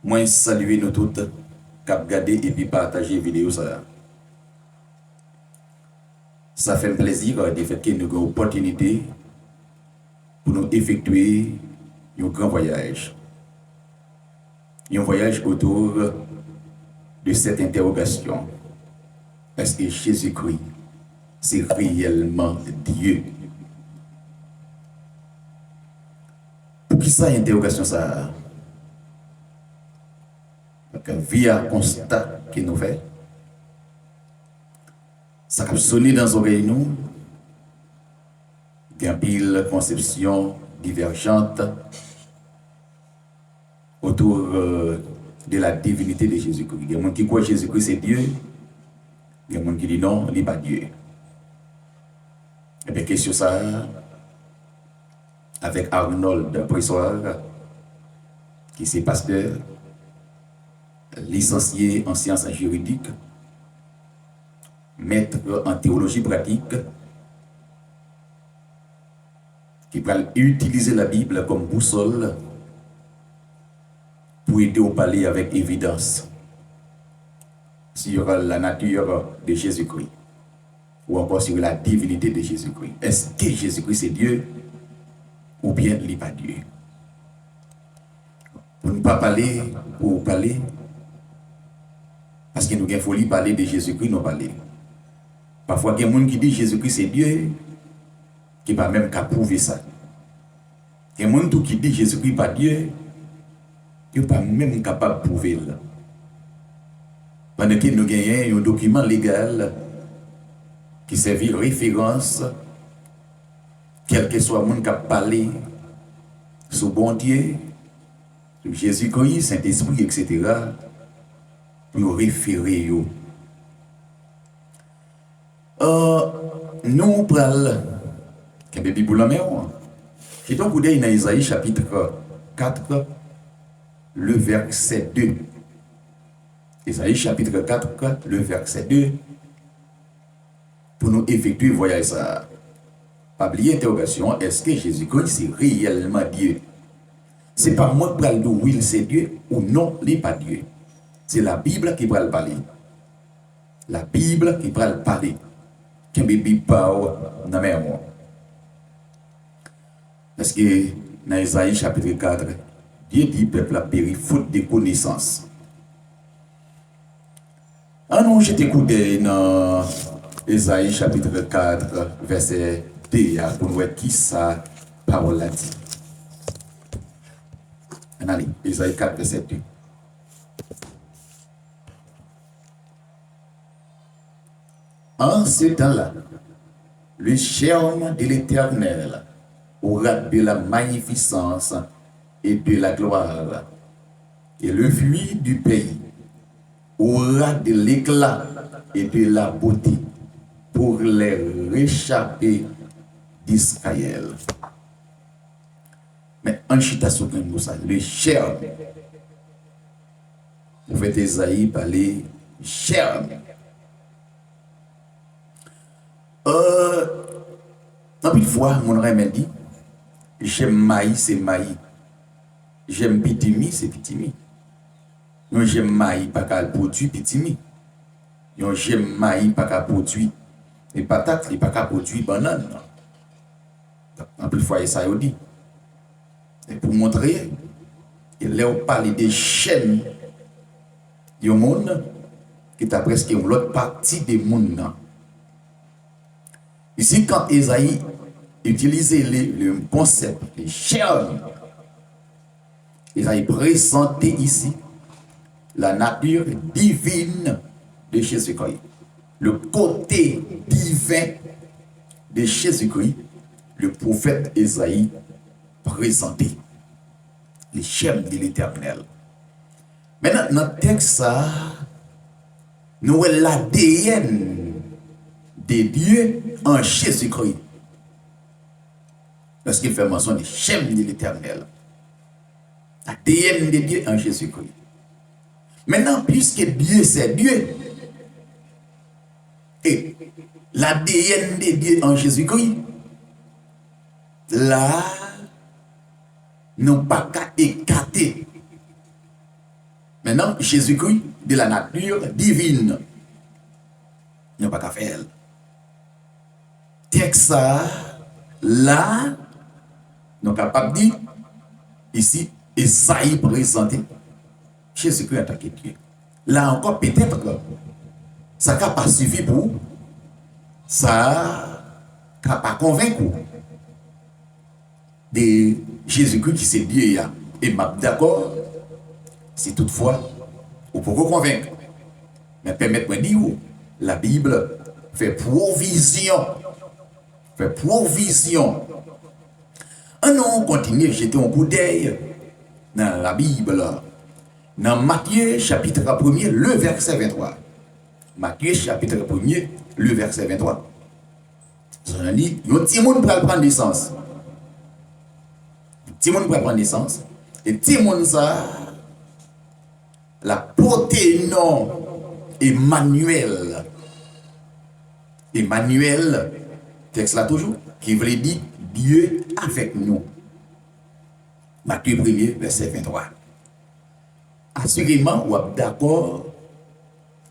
Moi, saluer nous toutes, cap regarder et puis partager vidéo ça. Ça fait plaisir de fait que nous avons l'opportunité pour nous effectuer un grand voyage. Un voyage autour de cette interrogation. Est-ce que Jésus-Christ, c'est réellement Dieu? Pour qui ça, interrogation ça? Via constat que nous faisons, ça a sonné dans nos oreilles nous, il y a pile conception divergente autour de la divinité de Jésus-Christ. Il y a des gens qui croient que Jésus-Christ c'est Dieu, il y a des gens qui disent non, il n'est pas Dieu. Et bien, question ça, avec Arnold Pressoir, qui est pasteur, licencié en sciences juridiques, maître en théologie pratique, qui va utiliser la Bible comme boussole pour aider au parler avec évidence sur la nature de Jésus-Christ ou encore sur la divinité de Jésus-Christ. Est-ce que Jésus-Christ c'est Dieu ou bien il n'est pas Dieu? Pour ne pas parler, pour parler, parce que nous avons folie parler de Jésus-Christ, nous parler. Parfois, il y a des gens qui disent Jésus-Christ c'est Dieu, qui ne pas même qu'à prouver ça. Il y a des gens qui disent Jésus-Christ n'est pas Dieu, qui ne pas même capable de prouver. Pendant que nous avons un document légal qui servait de référence, quel que soit le monde qui a parlé sur bon Dieu, sur Jésus-Christ, Saint-Esprit, etc., pour référer. Nous prenons la Bible la mer. C'est donc coup d'œil dans Isaïe chapitre 4, le verset 2. Isaïe chapitre 4, le verset 2. Pour nous effectuer le voyage ça. Pas oublier l'interrogation, est-ce que Jésus-Christ c'est réellement Dieu? C'est pas moi qui parle de oui, c'est Dieu ou non, il n'est pas Dieu. C'est la Bible qui va le parler. La Bible qui va le parler. Qui ne pas dans mes mots. Parce que dans Isaïe chapitre 4, Dieu dit peuple a péri faute de connaissance. Ah non, j'ai écouté dans Isaïe chapitre 4, verset 2, pour nous voir qui ça parole a dit. Allez, Isaïe 4, verset 2. En ce temps-là, le charme de l'Éternel aura de la magnificence et de la gloire. Et le fruit du pays aura de l'éclat et de la beauté pour les réchappés d'Israël. Mais en chita sur ça, le charme. Le prophète Isaïe parlait charme. En plus de fois, mon remède dit, j'aime maïs, c'est maïs. J'aime pitimi, c'est pitimi. J'aime maïs, pas qu'à produit pitimi. J'aime maïs, pas qu'à produit les patates, pas qu'à produit banane. En plus de fois, ça y dit. Et pour montrer, il a parlé des chaînes du monde qui est presque une autre partie du monde. Ici, quand Isaïe utilisait le concept de chaînes, Isaïe présentait ici la nature divine de Jésus-Christ. Le côté divin de Jésus-Christ, le prophète Isaïe présentait les chaînes de l'Éternel. Maintenant, dans le texte, nous avons l'ADN de Dieu en Jésus-Christ. Parce qu'il fait mention des chaînes de l'Éternel. L'ADN de Dieu en Jésus-Christ. Maintenant, puisque Dieu c'est Dieu, et l'ADN de Dieu en Jésus-Christ, là, nous pas qu'à écarter Maintenant, Jésus-Christ, de la nature divine, il n'y a pas qu'à faire. Texte ça, là, nous sommes capables de dire, ici, Esaïe présenté Jésus-Christ en tant que Dieu. Là encore, peut-être que ça n'a pas suffi pour ça n'a pas convaincu de Jésus-Christ qui c'est Dieu. Et m'a d'accord, si toutefois, vous pouvez convaincre. Mais permettez-moi de dire, la Bible fait provision. Fait provision. On continue à jeter un coup d'œil dans la Bible. Dans Matthieu chapitre 1er, le verset 23. Matthieu chapitre 1er, le verset 23. On dit, un petit monde pour prendre naissance. Un petit monde pour prendre naissance. Et petit monde ça, la portée non Emmanuel. Emmanuel, texte là toujours, qui veut dire Dieu avec nous. Matthieu 1er, verset 23. Assurément, ou d'accord,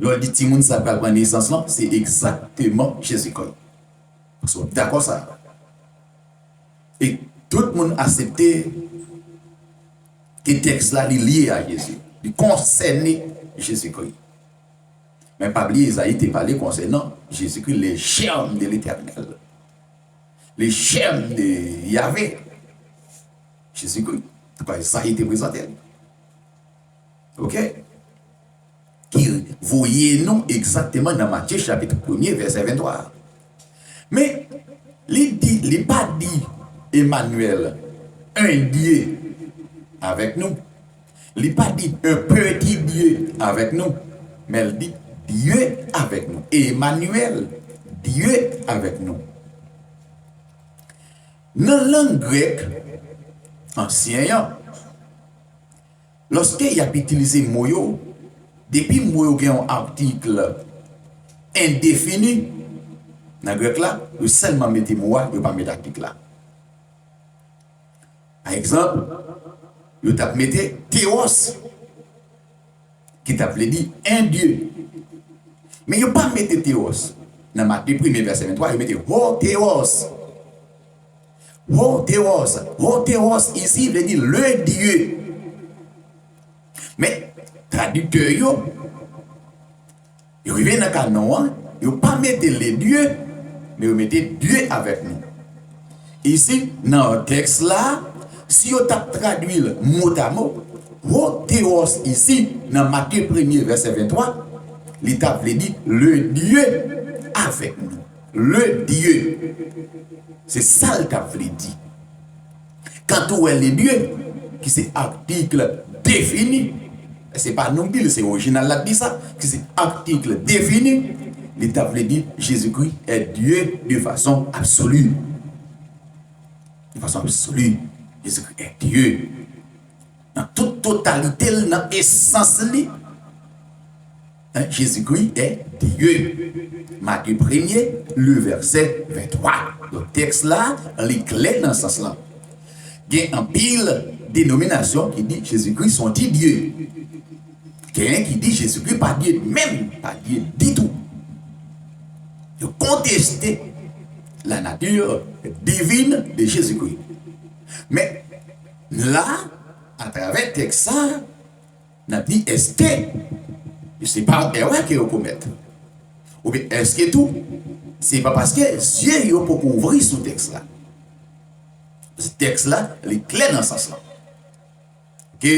lors du petit monde ça va prendre naissance là, c'est exactement Jésus-Christ. Parce que d'accord ça. Et tout le monde a accepté que le texte là est lié à Jésus, il concerne Jésus-Christ. Mais pas oublier, Isaïe t'a parlé concernant Jésus-Christ, les germes de l'éternel. Les germes de Yahvé. Jésus-Christ. Isaïe t'a présenté. Ok? Qui voyez nous exactement dans Matthieu chapitre 1er, verset 23. Mais, il n'est pas dit Emmanuel, un Dieu avec nous. Il n'est pas dit un petit Dieu avec nous. Mais il dit Dieu avec nous. Emmanuel, Dieu avec nous. Dans la langue grecque, ancien, lorsqu'il y a utilisé moyo, depuis moyo il y a un article indéfini, dans le grec là, vous seulement mettez moi, vous ne pas mettre article là. Par exemple, vous mettez théos, qui t'appelait dit un Dieu. Mais vous ne pas mettre théos. Dans Matthieu 1er verset 23, vous mettez ho théos. Ho théos. Ho théos ici veut dire le Dieu. Mais traducteur, vous arrivez dans le canon, vous ne pas mettre les dieux, mais vous mettez Dieu avec nous. Ici, dans le texte là, si vous traduit le mot à mot, ho théos ici, dans Matthieu 1er verset 23, l'État veut dire le Dieu avec nous. Le Dieu. C'est ça le t'a veut dire. Quand on est le Dieu, qui c'est article défini, c'est pas non plus, c'est original là dit ça, qui c'est article défini, l'État veut dire Jésus-Christ est Dieu de façon absolue. De façon absolue. Jésus-Christ est Dieu. Dans toute totalité, dans l'essence, Jésus-Christ est Dieu. Matthieu 1er, le verset 23. Le texte là, il est clair dans ce sens-là. Il y a un pile dénomination qui dit Jésus-Christ son dit Dieu. Quelqu'un qui dit Jésus-Christ pas Dieu, même pas Dieu du tout. Il conteste la nature divine de Jésus-Christ. Mais là, à travers le texte, on a dit est-ce que c'est pas un erreur que vous commettez? Ou bien est-ce que tout? C'est pas parce que Dieu peut ouvrir ce texte-là. Ce texte-là, il est clair dans ce sens-là. Ok?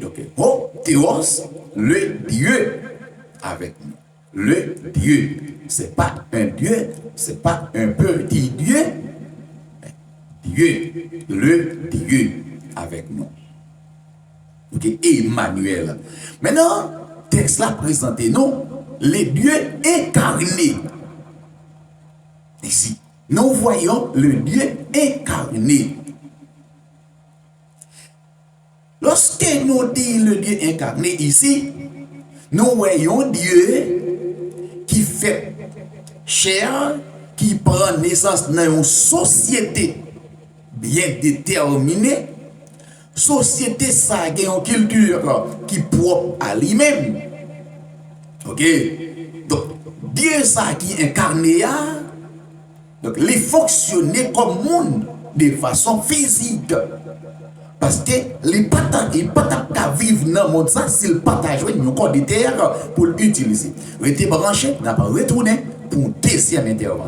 Donc, oh, théos, le Dieu avec nous. Le Dieu. C'est pas un Dieu, c'est pas un petit Dieu. Dieu, le Dieu avec nous. Ok? Emmanuel. Maintenant, texte là présenté nous, les dieux incarnés. Ici, nous voyons le Dieu incarné. Lorsque nous disons le Dieu incarné ici, nous voyons Dieu qui fait chair, qui prend naissance dans une société bien déterminée, société ça a une culture qui est propre à lui-même. OK? Donc, Dieu ça qui incarné, donc, les fonctionner comme monde de façon physique. Parce que les patates qui vivent dans le monde, ça, s'ils partagent un corps de terre pour l'utiliser. Rester branché, n'a pas retourné pour deuxième intervention.